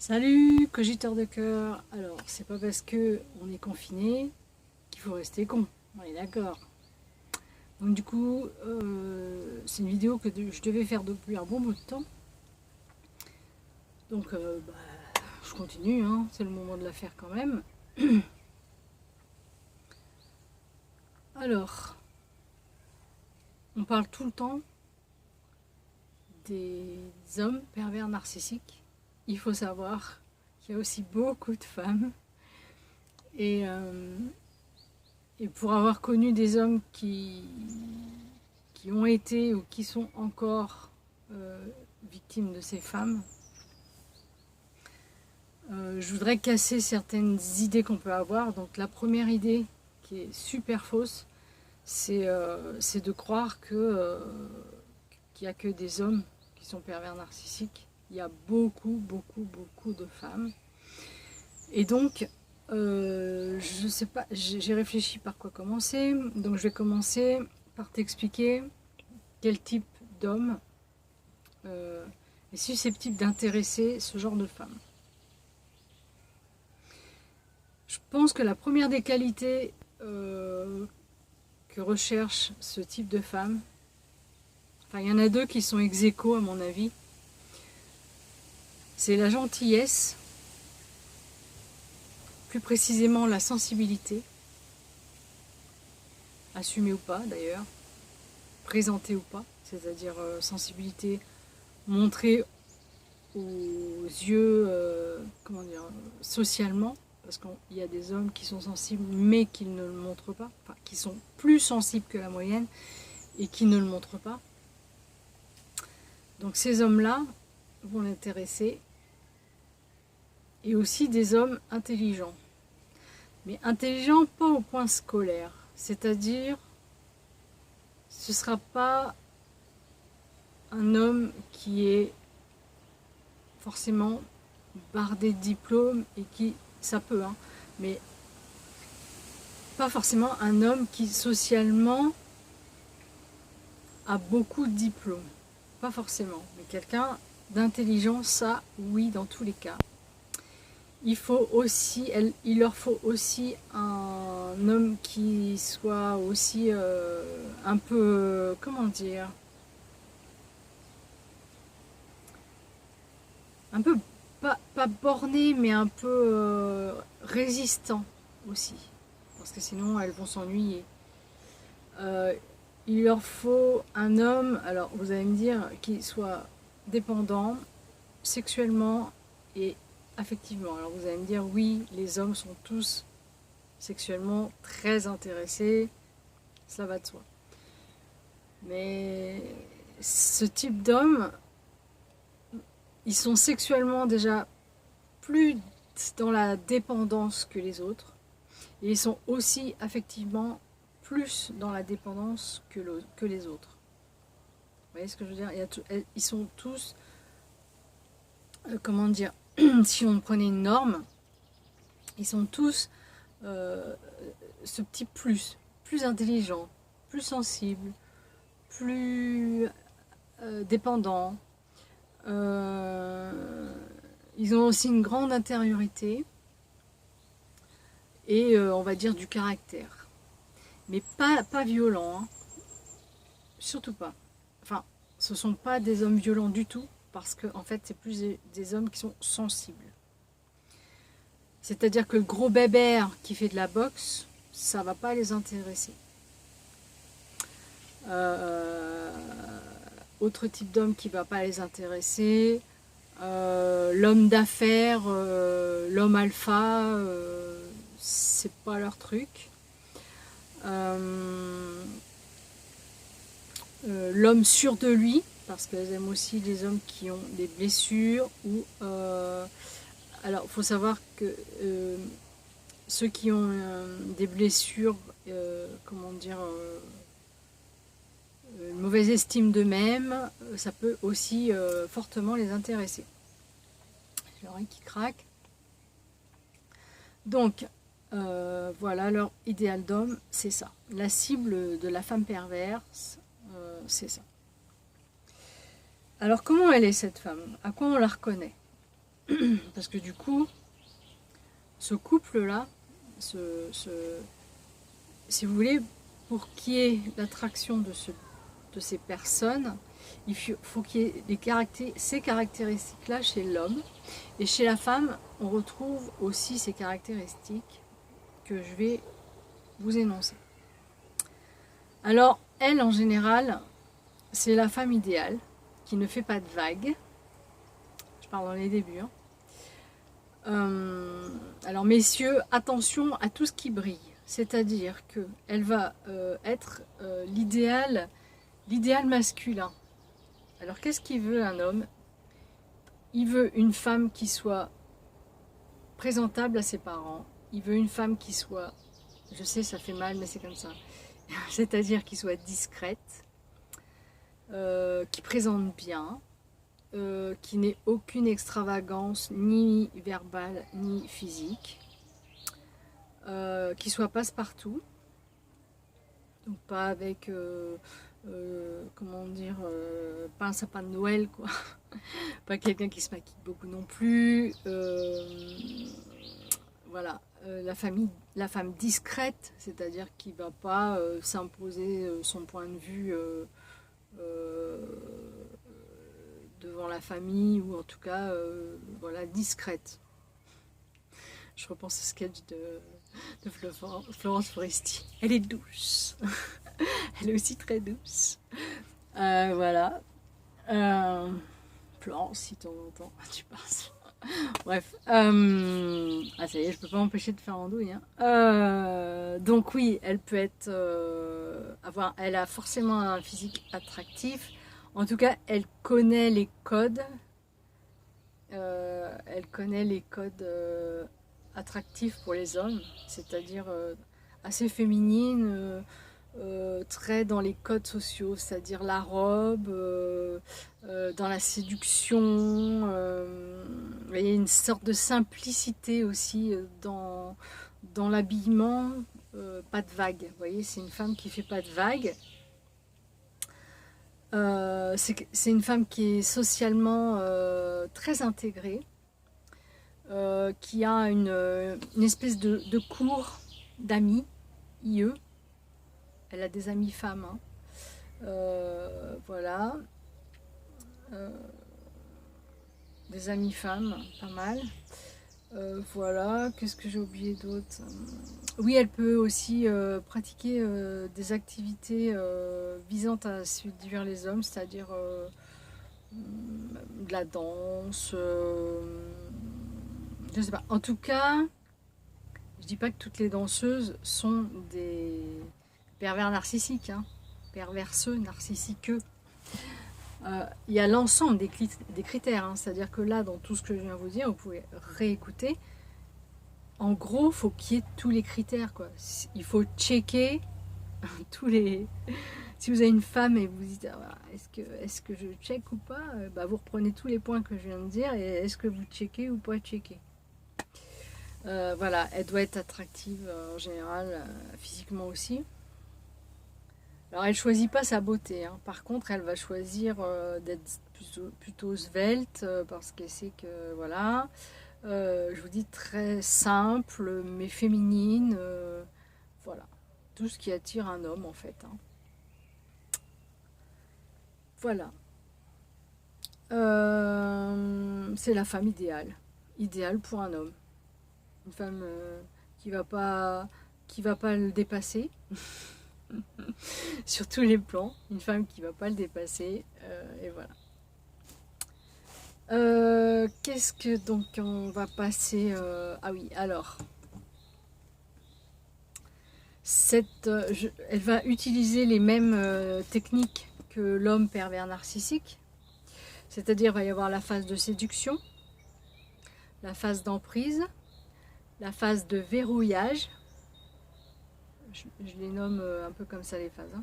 Salut, cogiteur de cœur. Alors, c'est pas parce que on est confiné qu'il faut rester con. On est d'accord. Donc du coup, c'est une vidéo que je devais faire depuis un bon bout de temps. Donc, je continue, hein, c'est le moment de la faire quand même. Alors, on parle tout le temps des hommes pervers narcissiques. Il faut savoir qu'il y a aussi beaucoup de femmes. Et, euh, et pour avoir connu des hommes qui ont été ou qui sont encore victimes de ces femmes, je voudrais casser certaines idées qu'on peut avoir. Donc la première idée qui est super fausse, c'est de croire qu'il n'y a que des hommes qui sont pervers narcissiques. Il y a beaucoup de femmes. Et donc, je sais pas, j'ai réfléchi par quoi commencer. Donc je vais commencer par t'expliquer quel type d'homme est susceptible d'intéresser ce genre de femme. Je pense que la première des qualités que recherche ce type de femme, enfin il y en a deux qui sont ex aequo à mon avis, c'est la gentillesse, plus précisément la sensibilité, assumée ou pas d'ailleurs, présentée ou pas, c'est-à-dire sensibilité montrée aux yeux, comment dire, socialement, parce qu'il y a des hommes qui sont sensibles mais qui ne le montrent pas, enfin qui sont plus sensibles que la moyenne et qui ne le montrent pas. Donc ces hommes-là vont l'intéresser, et aussi des hommes intelligents. Mais intelligents pas au point scolaire, c'est-à-dire ce ne sera pas un homme qui est forcément bardé de diplômes et qui, ça peut, hein, mais pas forcément un homme qui socialement a beaucoup de diplômes, pas forcément, mais quelqu'un d'intelligent, ça oui, dans tous les cas. Il leur faut aussi un homme qui soit aussi un peu, comment dire, un peu pas borné, mais un peu résistant aussi, parce que sinon elles vont s'ennuyer. Il leur faut un homme, alors vous allez me dire, qui soit dépendant sexuellement et affectivement. Alors vous allez me dire, oui, les hommes sont tous sexuellement très intéressés, cela va de soi. Mais ce type d'hommes, ils sont sexuellement déjà plus dans la dépendance que les autres, et ils sont aussi affectivement plus dans la dépendance que les autres. Vous voyez ce que je veux dire? Ils sont tous, comment dire, si on prenait une norme, ils sont tous ce petit plus intelligent, plus sensible, plus dépendant. Ils ont aussi une grande intériorité et on va dire du caractère. Mais pas violent, hein. Surtout pas. Enfin, ce ne sont pas des hommes violents du tout, parce que en fait, c'est plus des hommes qui sont sensibles. C'est-à-dire que le gros bébert qui fait de la boxe, ça ne va pas les intéresser. Autre type d'homme qui ne va pas les intéresser, l'homme d'affaires, l'homme alpha, c'est pas leur truc. L'homme sûr de lui, parce qu'elles aiment aussi les hommes qui ont des blessures ou alors il faut savoir que ceux qui ont des blessures, comment dire, une mauvaise estime d'eux-mêmes, ça peut aussi fortement les intéresser. J'ai l'oreille qui craque. Donc voilà, leur idéal d'homme, c'est ça. La cible de la femme perverse, c'est ça. Alors comment elle est cette femme? À quoi on la reconnaît? Parce que du coup, ce couple-là, si vous voulez, pour qu'il y ait l'attraction de ces personnes, il faut qu'il y ait ces caractéristiques-là chez l'homme. Et chez la femme, on retrouve aussi ces caractéristiques que je vais vous énoncer. Alors, elle, en général, c'est la femme idéale, qui ne fait pas de vagues. Je parle dans les débuts. Hein. Alors, messieurs, attention à tout ce qui brille. C'est-à-dire qu'elle va être l'idéal masculin. Alors, qu'est-ce qu'il veut un homme? Il veut une femme qui soit présentable à ses parents. Il veut une femme qui soit, je sais, ça fait mal, mais c'est comme ça. C'est-à-dire qui soit discrète, qui présente bien, qui n'ait aucune extravagance, ni verbale, ni physique, qui soit passe-partout, donc pas avec, comment dire, pas un sapin de Noël, quoi. Pas quelqu'un qui se maquille beaucoup non plus, voilà. La femme discrète, c'est-à-dire qui ne va pas s'imposer son point de vue devant la famille, ou en tout cas voilà, discrète. Je repense au sketch de Florence Foresti. Elle est douce. Elle est aussi très douce. Voilà. Florence, si de temps en temps tu passes. Bref, ça y est, je peux pas m'empêcher de faire andouille. Hein. Donc oui, elle peut être, elle a forcément un physique attractif. En tout cas, elle connaît les codes. Attractifs pour les hommes, c'est-à-dire assez féminine. Très dans les codes sociaux, c'est-à-dire la robe, dans la séduction, il y a une sorte de simplicité aussi dans l'habillement, pas de vagues. Vous voyez, c'est une femme qui fait pas de vagues. C'est une femme qui est socialement très intégrée, qui a une espèce de cour d'amis, IE. Elle a des amies femmes. Hein. Voilà. Des amies femmes, pas mal. Voilà. Qu'est-ce que j'ai oublié d'autre? Oui, elle peut aussi pratiquer des activités visant à séduire les hommes, c'est-à-dire de la danse. Je sais pas. En tout cas, je dis pas que toutes les danseuses sont des pervers narcissiques, hein. Perverseux, narcissiqueux. Il y a l'ensemble des critères, hein. C'est-à-dire que là, dans tout ce que je viens de vous dire, vous pouvez réécouter. En gros, il faut qu'il y ait tous les critères, quoi. Il faut checker tous les... Si vous avez une femme et vous dites ah, est-ce que je check ou pas, vous reprenez tous les points que je viens de dire et est-ce que vous checkez ou pas checker. Voilà, elle doit être attractive en général, physiquement aussi. Alors elle ne choisit pas sa beauté, hein. Par contre elle va choisir d'être plutôt svelte parce qu'elle sait que voilà, je vous dis très simple mais féminine, voilà, tout ce qui attire un homme en fait. Hein. Voilà, c'est la femme idéale pour un homme, une femme qui va pas le dépasser. Sur tous les plans, une femme qui ne va pas le dépasser, et voilà. Qu'est-ce que donc on va passer ah oui, alors elle va utiliser les mêmes techniques que l'homme pervers narcissique, c'est-à-dire il va y avoir la phase de séduction, la phase d'emprise, la phase de verrouillage. Je les nomme un peu comme ça les phases. Hein.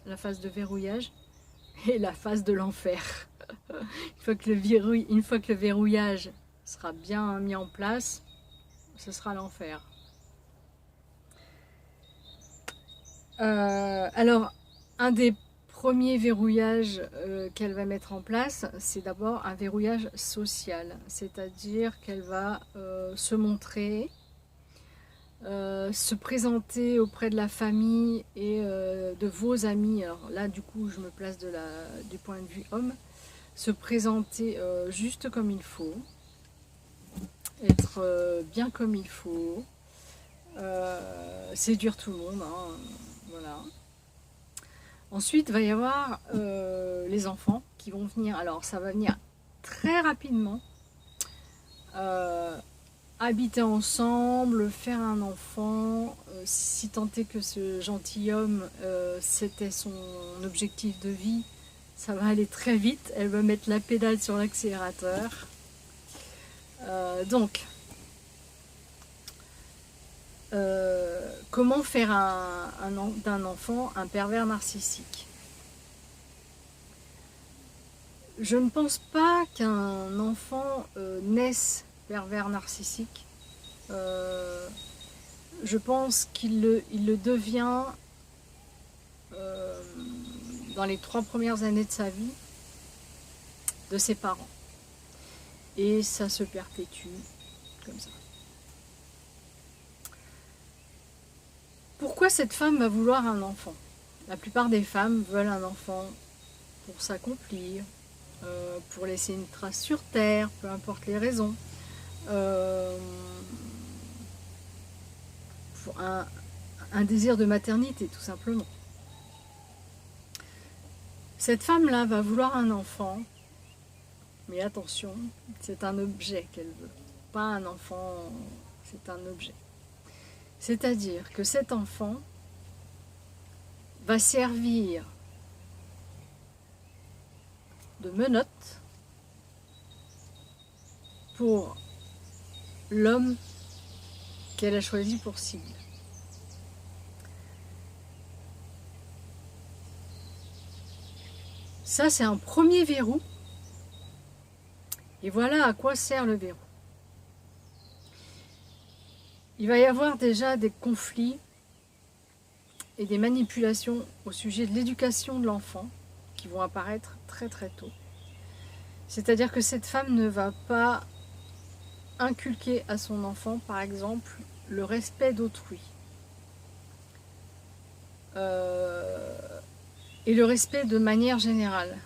La phase de verrouillage et la phase de l'enfer. Une fois que le verrouillage sera bien mis en place, ce sera l'enfer. Alors, un des premier verrouillage qu'elle va mettre en place, c'est d'abord un verrouillage social, c'est-à-dire qu'elle va se montrer, se présenter auprès de la famille et de vos amis. Alors là, du coup, je me place du point de vue homme, se présenter juste comme il faut, être bien comme il faut, séduire tout le monde, hein, voilà. Ensuite, il va y avoir les enfants qui vont venir. Alors, ça va venir très rapidement. Habiter ensemble, faire un enfant, si tant est que ce gentilhomme, c'était son objectif de vie, ça va aller très vite. Elle va mettre la pédale sur l'accélérateur. Donc, comment faire d'un enfant un pervers narcissique? Je ne pense pas qu'un enfant naisse pervers narcissique. Je pense qu'il le devient dans les 3 premières années de sa vie de ses parents. Et ça se perpétue comme ça. Pourquoi cette femme va vouloir un enfant? La plupart des femmes veulent un enfant pour s'accomplir, pour laisser une trace sur terre, peu importe les raisons. Pour un désir de maternité, tout simplement. Cette femme-là va vouloir un enfant, mais attention, c'est un objet qu'elle veut, pas un enfant, c'est un objet. C'est-à-dire que cet enfant va servir de menotte pour l'homme qu'elle a choisi pour cible. Ça, c'est un premier verrou. Et voilà à quoi sert le verrou. Il va y avoir déjà des conflits et des manipulations au sujet de l'éducation de l'enfant qui vont apparaître très très tôt. C'est-à-dire que cette femme ne va pas inculquer à son enfant, par exemple, le respect d'autrui. Et le respect de manière générale.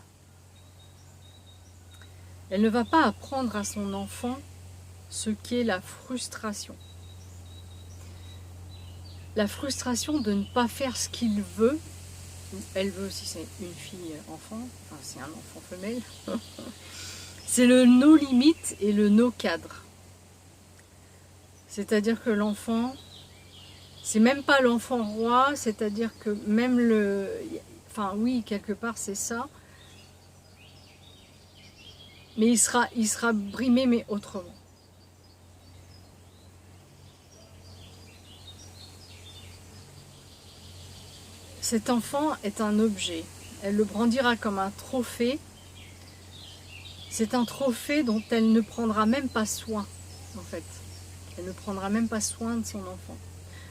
Elle ne va pas apprendre à son enfant ce qu'est la frustration. La frustration de ne pas faire ce qu'il veut, ou elle veut si c'est une fille enfant, enfin c'est un enfant femelle, c'est le no limite et le no cadre. C'est-à-dire que l'enfant, c'est même pas l'enfant roi, c'est-à-dire que même enfin oui, quelque part c'est ça, mais il sera brimé, mais autrement. Cet enfant est un objet. Elle le brandira comme un trophée. C'est un trophée dont elle ne prendra même pas soin, en fait. Elle ne prendra même pas soin de son enfant.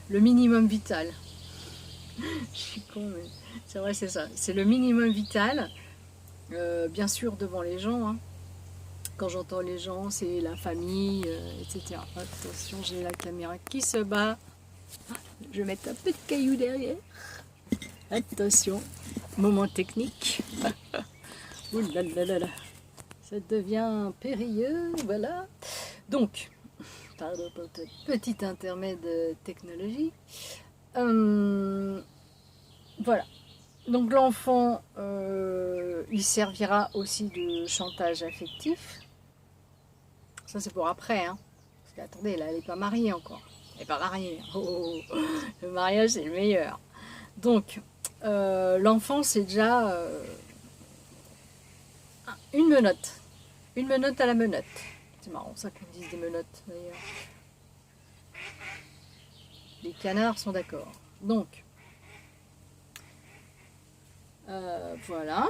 Le minimum vital. Je suis con, mais c'est vrai, c'est ça. C'est le minimum vital, bien sûr devant les gens. Hein. Quand j'entends les gens, c'est la famille, etc. Attention, j'ai la caméra qui se bat. Je vais mettre un peu de cailloux derrière. Attention, moment technique. Ouh là là là là. Ça devient périlleux, voilà. Donc, pardon pour ce petit intermède technologie. Voilà. Donc l'enfant, il servira aussi de chantage affectif. Ça c'est pour après, hein. Parce qu'attendez, là elle n'est pas mariée encore. Elle n'est pas mariée. Oh, le mariage c'est le meilleur. Donc, l'enfant c'est déjà une menotte. Une menotte à la menotte. C'est marrant ça qu'on dise des menottes d'ailleurs. Les canards sont d'accord. Donc, voilà.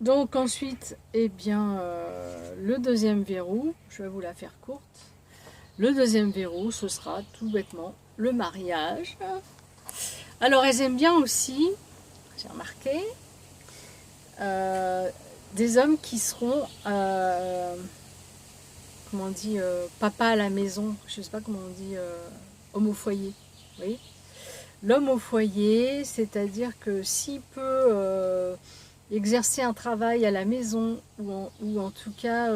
Donc ensuite, eh bien, le deuxième verrou, je vais vous la faire courte. Le deuxième verrou, ce sera tout bêtement le mariage. Alors elles aiment bien aussi, j'ai remarqué, des hommes qui seront, comment on dit, papa à la maison, je ne sais pas comment on dit, homme au foyer, vous voyez. L'homme au foyer, c'est-à-dire que s'il peut exercer un travail à la maison ou en tout cas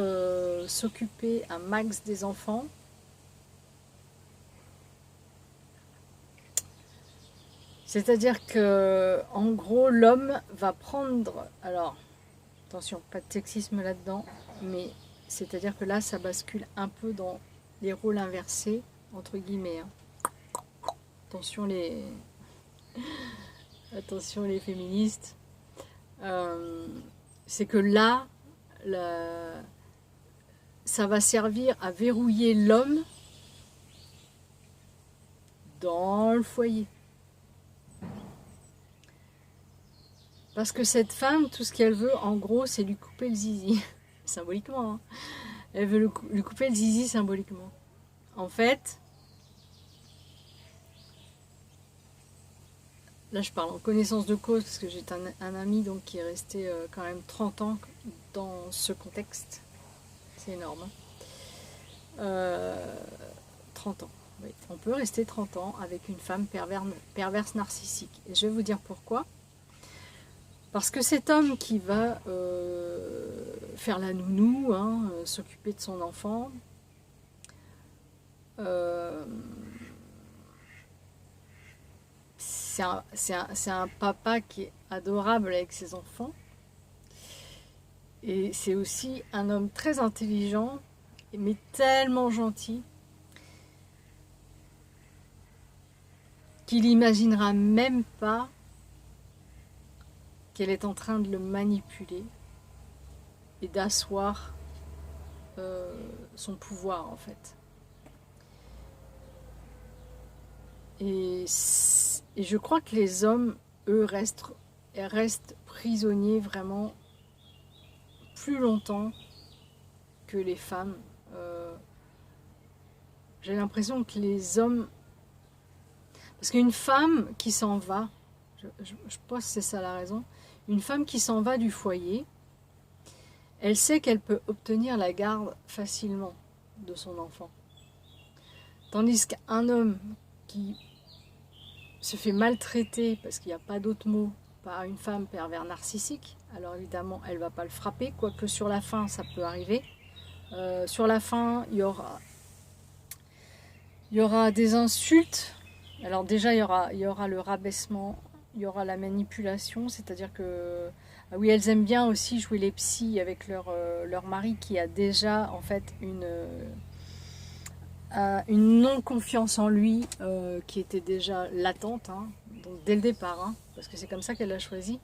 s'occuper un max des enfants, c'est-à-dire que en gros l'homme va prendre, alors attention, pas de sexisme là-dedans, mais c'est-à-dire que là ça bascule un peu dans les rôles inversés, entre guillemets. Hein. Attention les... Attention les féministes. C'est que là, ça va servir à verrouiller l'homme dans le foyer. Parce que cette femme, tout ce qu'elle veut, en gros, c'est lui couper le zizi. Symboliquement. Hein. Elle veut lui couper le zizi symboliquement. En fait, là je parle en connaissance de cause, parce que j'ai un ami donc, qui est resté quand même 30 ans dans ce contexte. C'est énorme. Hein. 30 ans. Oui. On peut rester 30 ans avec une femme perverse narcissique. Et je vais vous dire pourquoi. Parce que cet homme qui va faire la nounou, hein, s'occuper de son enfant, c'est un papa qui est adorable avec ses enfants. Et c'est aussi un homme très intelligent, mais tellement gentil, qu'il n'imaginera même pas qu'elle est en train de le manipuler et d'asseoir son pouvoir en fait. Et je crois que les hommes, eux, restent prisonniers vraiment plus longtemps que les femmes. J'ai l'impression que les hommes... Parce qu'une femme qui s'en va, je pense que c'est ça la raison, une femme qui s'en va du foyer, elle sait qu'elle peut obtenir la garde facilement de son enfant. Tandis qu'un homme qui se fait maltraiter, parce qu'il n'y a pas d'autre mot, par une femme pervers narcissique, alors évidemment elle ne va pas le frapper, quoique sur la fin ça peut arriver. Sur la fin il y aura des insultes. Alors déjà il y aura le rabaissement, il y aura la manipulation, c'est-à-dire que ah oui, elles aiment bien aussi jouer les psys avec leur mari qui a déjà en fait une non-confiance en lui qui était déjà latente, hein, donc dès le départ, hein, parce que c'est comme ça qu'elle l'a choisi.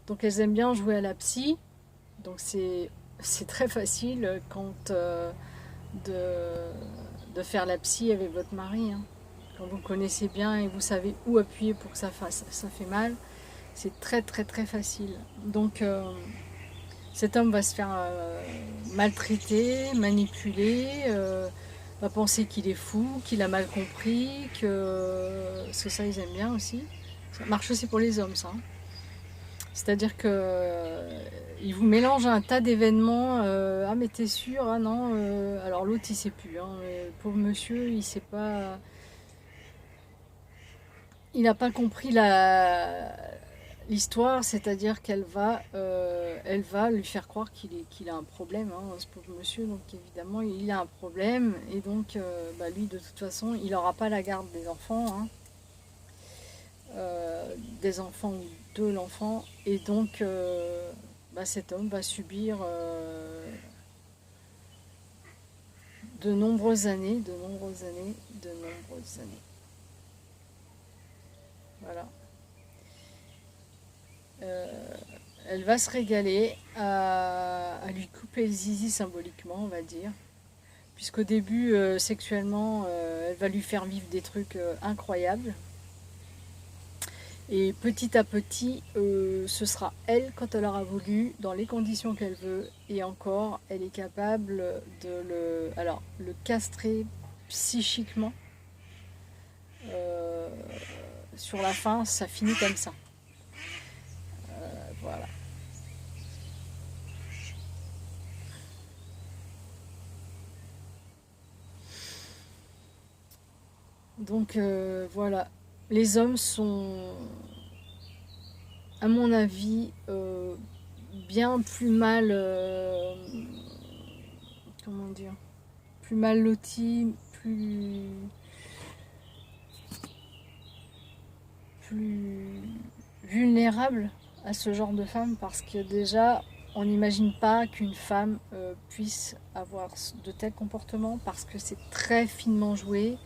Donc elles aiment bien jouer à la psy, donc c'est très facile quand de faire la psy avec votre mari. Hein. Quand vous connaissez bien et vous savez où appuyer pour que ça fait mal, c'est très très très facile. Donc cet homme va se faire maltraiter, manipuler, va penser qu'il est fou, qu'il a mal compris, parce que ça ils aiment bien aussi. Ça marche aussi pour les hommes ça. Hein. C'est-à-dire que il vous mélange un tas d'événements. Ah mais t'es sûr? Ah non. Alors l'autre il sait plus. Hein, pauvre monsieur, il sait pas. Il n'a pas compris l'histoire, c'est-à-dire qu'elle va lui faire croire qu'il a un problème, hein, ce pauvre monsieur. Donc évidemment, il a un problème et donc lui, de toute façon, il n'aura pas la garde des enfants, hein, des enfants ou de l'enfant, et donc cet homme va subir de nombreuses années. Voilà. Elle va se régaler à lui couper le zizi symboliquement, on va dire. Puisqu'au début, sexuellement, elle va lui faire vivre des trucs incroyables. Et petit à petit, ce sera elle, quand elle aura voulu, dans les conditions qu'elle veut. Et encore, elle est capable de le castrer psychiquement. sur la fin, ça finit comme ça. Voilà. Donc voilà, les hommes sont, à mon avis, bien plus mal, comment dire, plus mal lotis, plus vulnérables à ce genre de femmes, parce que déjà, on n'imagine pas qu'une femme puisse avoir de tels comportements, parce que c'est très finement joué.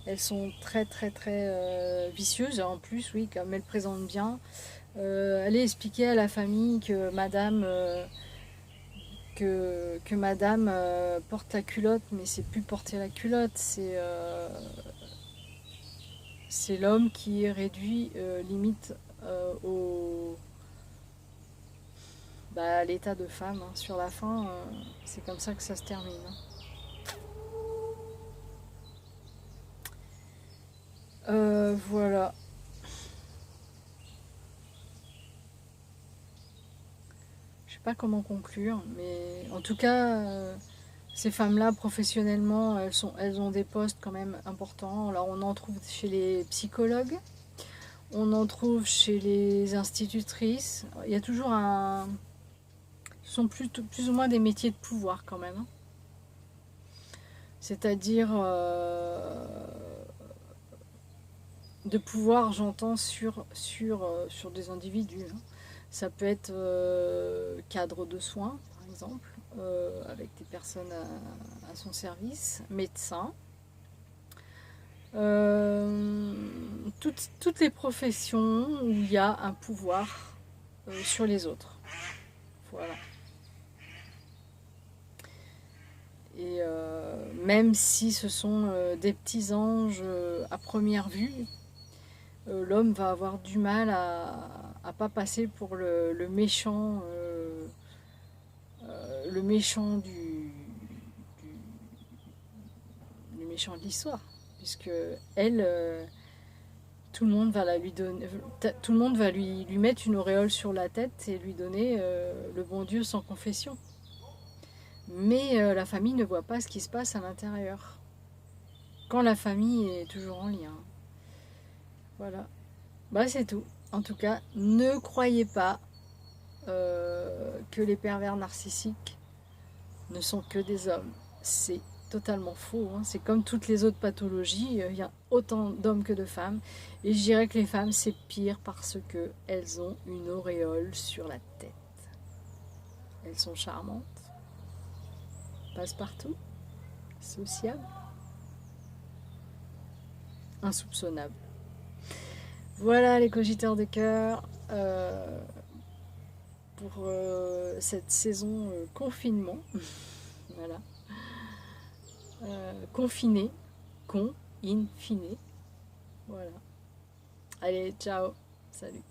Elles sont très très très vicieuses en plus, oui, comme elles présentent bien. Aller expliquer à la famille que madame porte la culotte, mais c'est plus porter la culotte, c'est l'homme qui est réduit limite à l'état de femme. Hein. Sur la fin, c'est comme ça que ça se termine. Voilà. Je sais pas comment conclure, mais en tout cas, ces femmes-là, professionnellement, elles ont des postes quand même importants. Alors, on en trouve chez les psychologues, on en trouve chez les institutrices. Il y a toujours un... Ce sont plus ou moins des métiers de pouvoir quand même. Hein. C'est-à-dire de pouvoir, j'entends, sur des individus. Hein. Ça peut être cadre de soins, par exemple, avec des personnes à son service, médecin. Toutes les professions où il y a un pouvoir sur les autres. Voilà. Et même si ce sont des petits anges à première vue, l'homme va avoir du mal à pas passer pour le méchant du méchant de l'histoire, puisque elle tout le monde va lui donner, tout le monde va lui mettre une auréole sur la tête et lui donner le bon Dieu sans confession. Mais la famille ne voit pas ce qui se passe à l'intérieur. Quand la famille est toujours en lien. Voilà. Bah c'est tout. En tout cas, ne croyez pas que les pervers narcissiques ne sont que des hommes. C'est totalement faux. Hein. C'est comme toutes les autres pathologies. Il y a autant d'hommes que de femmes. Et je dirais que les femmes, c'est pire parce qu'elles ont une auréole sur la tête. Elles sont charmantes. Passe-partout. Sociables. Insoupçonnables. Voilà les cogiteurs de cœur pour cette saison confinement. Voilà. Confiné. Con, in, fine. Voilà. Allez, ciao. Salut.